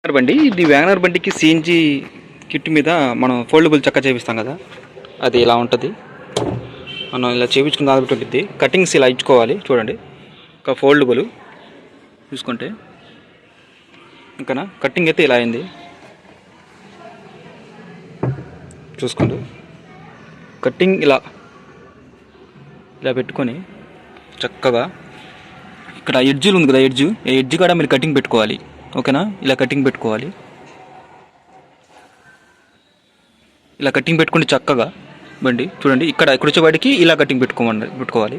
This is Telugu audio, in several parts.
వ్యాగనర్ బండి ఇది వ్యాగనర్ బండికి సిఎన్జి కిట్ మీద మనం ఫోల్డబుల్ చెక్క చేపిస్తాం కదా, అది ఇలా ఉంటుంది. మనం ఇలా చేయించుకుని కాబట్టి ఉంటుంది. కటింగ్స్ ఇలా ఇచ్చుకోవాలి. చూడండి, ఒక ఫోల్డబుల్ చూసుకుంటే ఇంకా కటింగ్ అయితే ఇలా అయింది. చూసుకోండి, కటింగ్ ఇలా ఇలా పెట్టుకొని చక్కగా ఇక్కడ ఎడ్జులు ఉంది కదా, ఎడ్జ్ కూడా మీరు కటింగ్ పెట్టుకోవాలి. ఓకేనా, ఇలా కటింగ్ పెట్టుకోవాలి. ఇలా కటింగ్ పెట్టుకుంటే చక్కగా బండి చూడండి, ఇక్కడ వచ్చేవాడికి ఇలా కటింగ్ పెట్టుకోవాలి.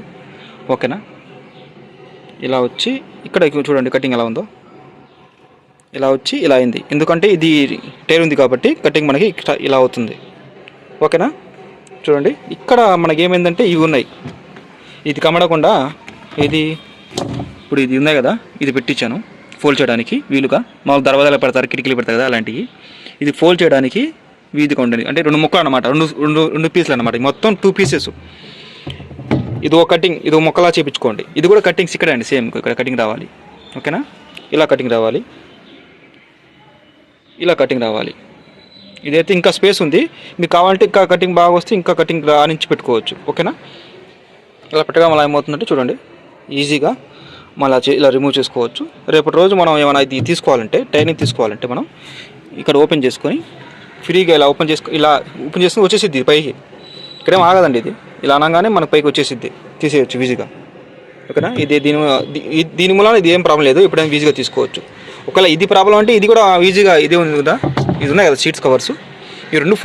ఓకేనా, ఇలా వచ్చి ఇక్కడ చూడండి కటింగ్ ఎలా ఉందో, ఇలా వచ్చి ఇలా అయింది. ఎందుకంటే ఇది టైర్ ఉంది కాబట్టి కటింగ్ మనకి ఇలా అవుతుంది. ఓకేనా, చూడండి ఇక్కడ మనకి ఏమైందంటే ఇవి ఉన్నాయి, ఇది కమడకుండా ఇది ఇప్పుడు ఇది ఉన్నాయి కదా, ఇది పెట్టించాను ఫోల్డ్ చేయడానికి వీలుగా. మామూలు దర్వాజాలు పెడతారు, కిటికీలు పెడతారు కదా, అలాంటివి. ఇది ఫోల్డ్ చేయడానికి వీధిగా ఉండేది. అంటే 2 ముక్కలు అనమాట, రెండు పీసులు అనమాట, మొత్తం 2 పీసెస్. ఇది ఒక కటింగ్, ఇది ఒక ముక్కలా చేయించుకోండి. ఇది కూడా కటింగ్స్ ఇక్కడే అండి, సేమ్ ఇక్కడ కటింగ్ రావాలి. ఓకేనా, ఇలా కటింగ్ రావాలి, ఇలా కటింగ్ రావాలి. ఇదైతే ఇంకా స్పేస్ ఉంది, మీకు కావాలంటే ఇంకా కటింగ్ బాగా వస్తే ఇంకా కటింగ్ రానించి పెట్టుకోవచ్చు. ఓకేనా, ఇలా పెట్టగా మళ్ళీ ఏమవుతుందంటే చూడండి, ఈజీగా మళ్ళీ ఇలా రిమూవ్ చేసుకోవచ్చు. రేపటి రోజు మనం ఏమైనా ఇది తీసుకోవాలంటే, టైర్ని తీసుకోవాలంటే మనం ఇక్కడ ఓపెన్ చేసుకొని ఫ్రీగా ఇలా ఓపెన్ చేసుకొని వచ్చేసిద్ది పైకి. ఇక్కడేం ఆగదండి, ఇది ఇలా అనగానే మనకు పైకి వచ్చేసిద్ది, తీసేయచ్చు ఈజీగా. ఓకేనా, ఇది దీని మూలన ఇది ఏం ప్రాబ్లం లేదు, ఎప్పుడైనా ఈజీగా తీసుకోవచ్చు. ఒకవేళ ఇది ప్రాబ్లం అంటే ఇది కూడా ఈజీగా, ఇదే ఉంది కదా, ఇది ఉన్నాయి కదా సీట్స్ కవర్స్, ఈ రెండు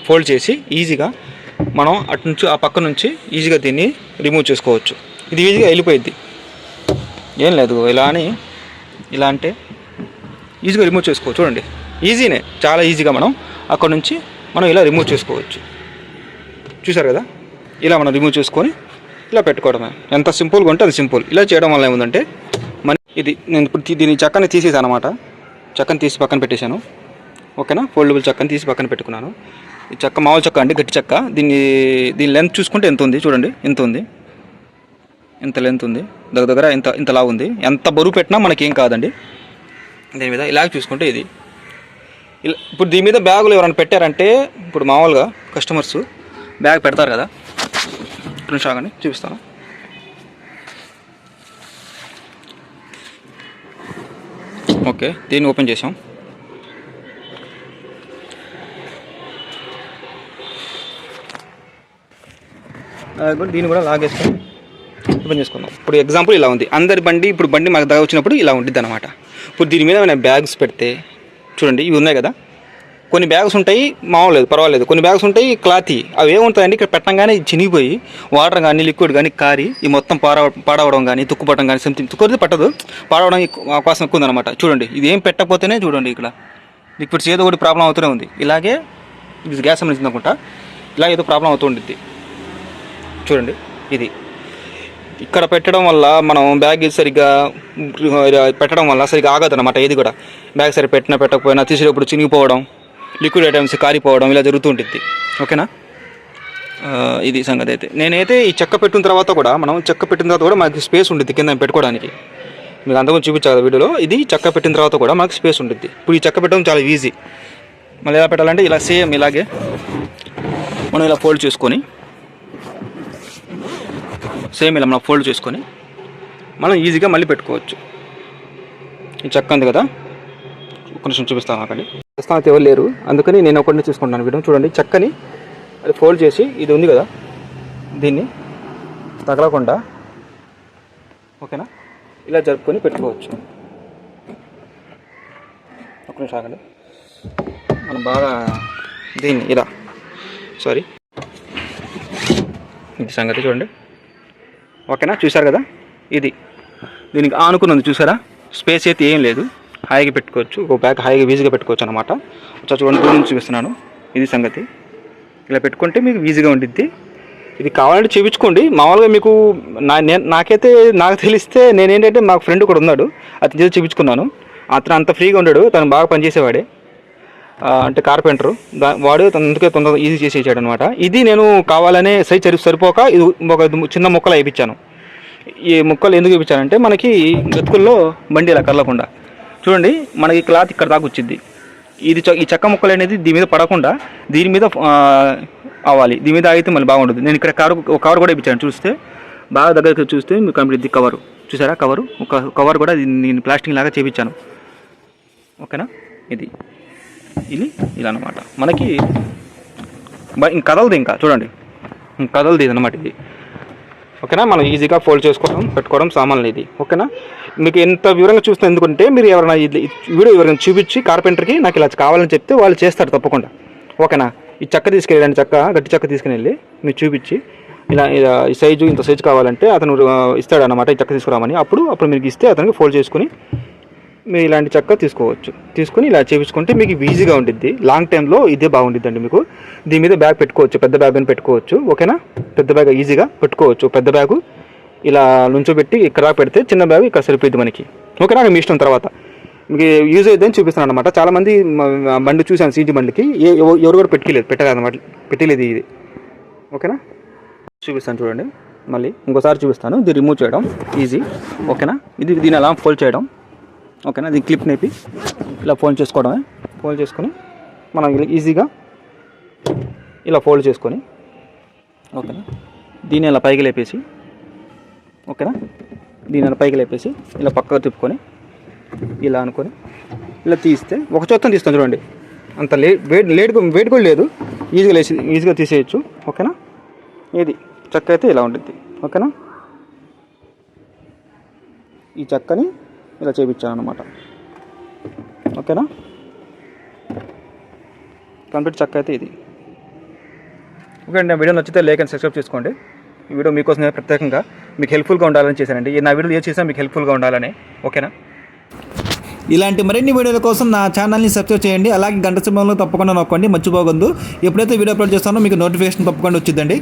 ఫోల్డ్ చేసి ఈజీగా మనం అటు నుంచి ఆ పక్క నుంచి ఈజీగా దీన్ని రిమూవ్ చేసుకోవచ్చు. ఇది ఈజీగా వెళ్ళిపోయిద్ది, ఏం లేదు. ఇలా అంటే ఈజీగా రిమూవ్ చేసుకోవచ్చు. చూడండి, ఈజీనే, చాలా ఈజీగా మనం అక్కడ నుంచి ఇలా రిమూవ్ చేసుకోవచ్చు. చూసారు కదా, ఇలా మనం రిమూవ్ చేసుకొని ఇలా పెట్టుకోవడమే. ఎంత సింపుల్గా ఉంటే అది సింపుల్. ఇలా చేయడం వల్ల ఏముందంటే ఇది నేను ఇప్పుడు దీని చక్కని తీసేసాను అనమాట, చక్కని తీసి పక్కన పెట్టేశాను. ఓకేనా, ఫోల్డబుల్ చక్కని తీసి పక్కన పెట్టుకున్నాను. ఈ చెక్క మామూలు చెక్క అండి, గట్టి చెక్క. దీని లెంత్ చూసుకుంటే ఎంత ఉంది చూడండి, ఎంత ఉంది, ఎంత లెంత్ ఉంది, దగ్గర ఇంతలా ఉంది. ఎంత బరువు పెట్టినా మనకేం కాదండి దీని మీద. ఇలా చూసుకుంటే ఇది ఇప్పుడు దీని మీద బ్యాగులు ఎవరైనా పెట్టారంటే, ఇప్పుడు మామూలుగా కస్టమర్స్ బ్యాగ్ పెడతారు కదా, నిమిషాలని చూపిస్తాను. ఓకే, దీన్ని ఓపెన్ చేసాం. దీన్ని కూడా లాగేసుకొని ఓపెన్ చేసుకుందాం. ఇప్పుడు ఎగ్జాంపుల్ ఇలా ఉంది, అందరి బండి ఇప్పుడు బండి మాకు దగ్గర వచ్చినప్పుడు ఇలా ఉంటుంది అనమాట. ఇప్పుడు దీని మీద ఏమైనా బ్యాగ్స్ పెడితే చూడండి, ఇవి ఉన్నాయి కదా, కొన్ని బ్యాగ్స్ ఉంటాయి మామూలు పర్వాలేదు, కొన్ని బ్యాగ్స్ ఉంటాయి క్లాత్. అవి ఏముంటాయండి, ఇక్కడ పెట్టంగానే చినిగిపోయి వాటర్ కానీ లిక్విడ్ కానీ కారి ఈ మొత్తం పాడవడం కానీ తుక్కుపడడం కానీ సంథింగ్, తుక్కుడితే పట్టదు, పాడవడం అవకాశం ఎక్కువ ఉందన్నమాట. చూడండి, ఇది ఏం పెట్టకపోతేనే చూడండి ఇక్కడ లిక్విడ్స్ ఏదో ఒకటి ప్రాబ్లం అవుతూనే ఉంది. ఇలాగే ఇది గ్యాస్ సంబంధించింది అనుకుంటా, ఇలా ఏదో ప్రాబ్లం అవుతూ ఉంటుంది. చూడండి, ఇది ఇక్కడ పెట్టడం వల్ల మనం బ్యాగ్ సరిగ్గా పెట్టడం వల్ల సరిగ్గా ఆగదన్నమాట. ఏది కూడా బ్యాగ్ సరిగ్గా పెట్టకపోయినా తీసేటప్పుడు చినిగిపోవడం, లిక్విడ్ ఐటమ్స్ కారిపోవడం ఇలా జరుగుతూ ఉంటుంది. ఓకేనా, ఇది సంగతి. అయితే నేనైతే ఈ చెక్క పెట్టిన తర్వాత కూడా మనకి స్పేస్ ఉంటుంది కింద పెట్టుకోవడానికి. మీకు అంతకుముందు చూపించాలి వీడియోలో. ఇది చెక్క పెట్టిన తర్వాత కూడా మనకి స్పేస్ ఉంటుంది. ఇప్పుడు ఈ చెక్క పెట్టడం చాలా ఈజీ. మళ్ళీ ఎలా పెట్టాలంటే ఇలా సేమ్ ఇలాగే మనం ఇలా ఫోల్డ్ చేసుకొని మనం ఈజీగా మళ్ళీ పెట్టుకోవచ్చు. ఈ చెక్క ఉంది కదా, ఒక్క నిమిషం చూపిస్తాను అక్కడి ప్రస్తుతానికి ఎవరు లేరు, అందుకని నేను ఒకటిని తీసుకుంటాను వీడియో. చూడండి, చెక్కని అది ఫోల్డ్ చేసి ఇది ఉంది కదా, దీన్ని తగలకుండా ఓకేనా ఇలా జరుపుకొని పెట్టుకోవచ్చు. ఒక్క నిమిషం ఆగండి, మనం బాగా దీన్ని ఇలా ఇది సంగతి చూడండి. ఓకేనా, చూసారు కదా, ఇది దీనికి ఆనుకున్నది చూసారా, స్పేస్ అయితే ఏం లేదు, హాయిగా పెట్టుకోవచ్చు. ఒక బ్యాగ్ హాయిగా ఈజీగా పెట్టుకోవచ్చు అనమాట. చూడండి, దూరం నుంచి చూపిస్తున్నాను. ఇది సంగతి, ఇలా పెట్టుకుంటే మీకు ఈజీగా ఉండిద్ది. ఇది కావాలంటే చూపించుకోండి. మామూలుగా మీకు నాకు తెలిస్తే నేనేంటంటే మాకు ఫ్రెండ్ కూడా ఉన్నాడు, అతను చేసి చూపించుకున్నాను. అతను అంత ఫ్రీగా ఉన్నాడు, తను బాగా పనిచేసేవాడే, అంటే కార్పెంటరు. వాడు అందుకే తొందరగా ఈజీ చేసి ఇచ్చాడు అనమాట. ఇది నేను కావాలనే సైజ్ సరిపోక ఇది ఒక చిన్న ముక్కలు వేయించాను. ఈ ముక్కలు ఎందుకు వేయించానంటే మనకి గతుకుల్లో బండి ఇలా కదలకుండా చూడండి మనకి క్లాత్ ఇక్కడ దాకా వచ్చింది. ఈ చెక్క ముక్కలు అనేది దీని మీద పడకుండా దీని మీద అవ్వాలి. దీని మీద ఆగితే మళ్ళీ బాగుంటుంది. నేను ఇక్కడ కవర్ కూడా ఇప్పించాను. చూస్తే బాగా దగ్గరికి చూస్తే మీకు కనిపిస్తుంది కవరు. చూసారా కవరు? ఒక కవర్ కూడా నేను ప్లాస్టిక్ లాగా చేపించాను. ఓకేనా? ఇది ఇలా అన్నమాట. మనకి ఇంక కదలదు, ఇంకా చూడండి ఇంక కదలదు ఇది అన్నమాట. ఇది ఓకేనా? మనం ఈజీగా ఫోల్డ్ చేసుకోవడం పెట్టుకోవడం సామాన్లు ఇది. ఓకేనా? మీకు ఎంత వివరంగా చూస్తే ఎందుకంటే మీరు ఎవరైనా వీడియో ఎవరైనా చూపించి కార్పెంటర్కి నాకు ఇలా కావాలని చెప్తే వాళ్ళు చేస్తారు తప్పకుండా. ఓకేనా? ఈ చెక్క తీసుకెళ్ళండి, గట్టి చెక్క తీసుకుని వెళ్ళి మీరు చూపించి ఇలా ఈ సైజు ఇంత సైజు కావాలంటే అతను ఇస్తాడనమాట ఈ చెక్క తీసుకురామని. అప్పుడు మీరు ఇస్తే అతనికి ఫోల్డ్ చేసుకుని మీరు ఇలాంటి చెక్క తీసుకుని ఇలా చేపించుకుంటే మీకు ఈజీగా ఉంటుంది. లాంగ్ టైంలో ఇదే బాగుంటుంది అండి. మీకు దీని మీద బ్యాగ్ పెట్టుకోవచ్చు, పెద్ద బ్యాగ్ అని పెట్టుకోవచ్చు. ఓకేనా? పెద్ద బ్యాగ్ ఈజీగా పెట్టుకోవచ్చు. పెద్ద బ్యాగు ఇలా నుంచోబెట్టి ఇక్కడ పెడితే చిన్న బ్యాగ్ ఇక్కడ సరిపోయింది మనకి. ఓకేనా? మీ ఇష్టం. తర్వాత మీకు యూజ్ అవుతుందని చూపిస్తాను అనమాట. చాలామంది బండి చూసాను, సీజీ బండికి ఎవరు కూడా పెట్టలేదు ఇది. ఓకేనా? చూపిస్తాను చూడండి. మళ్ళీ ఇంకోసారి చూపిస్తాను. ఇది రిమూవ్ చేయడం ఈజీ. ఓకేనా? దీన్ని అలా ఫోల్డ్ చేయడం. ఓకేనా? దీన్ని క్లిప్ నేపి ఇలా ఫోల్డ్ చేసుకోవడమే. ఫోల్డ్ చేసుకొని మనం ఈజీగా ఇలా ఫోల్డ్ చేసుకొని, ఓకేనా, దీన్ని ఇలా పైకి లేపేసి, ఓకేనా, దీన్ని ఇలా పైకి లేపేసి ఇలా పక్కకు తిప్పుకొని ఇలా అనుకొని ఇలా తీస్తే ఒక చొత్తం తీస్తాం చూడండి. అంత వెయిట్ కూడా లేదు. ఈజీగా తీసేయచ్చు. ఓకేనా? ఇది చెక్క అయితే ఇలా ఉంటుంది. ఓకేనా? ఈ చెక్కని ఇలా చేయించాను అనమాట. ఓకేనా? కంప్లీట్ చెక్క అయితే ఇది. ఓకే అండి. వీడియో నచ్చితే లైక్ అండ్ సబ్స్క్రైబ్ చేసుకోండి. ఈ వీడియో మీకోసం ప్రత్యేకంగా మీకు హెల్ప్ఫుల్గా ఉండాలని చేశానండి. నా వీడియో ఏ చేసినా మీకు హెల్ప్ఫుల్గా ఉండాలని. ఓకేనా? ఇలాంటి మరిన్ని వీడియోల కోసం నా ఛానల్ని సబ్స్క్రైబ్ చేయండి. అలాగే గంట సింబల్ను తప్పకుండా నొక్కండి, మర్చిపోవద్దు. ఎప్పుడైతే వీడియో అప్లోడ్ చేస్తానో మీకు నోటిఫికేషన్ తప్పకుండా వచ్చిందండి.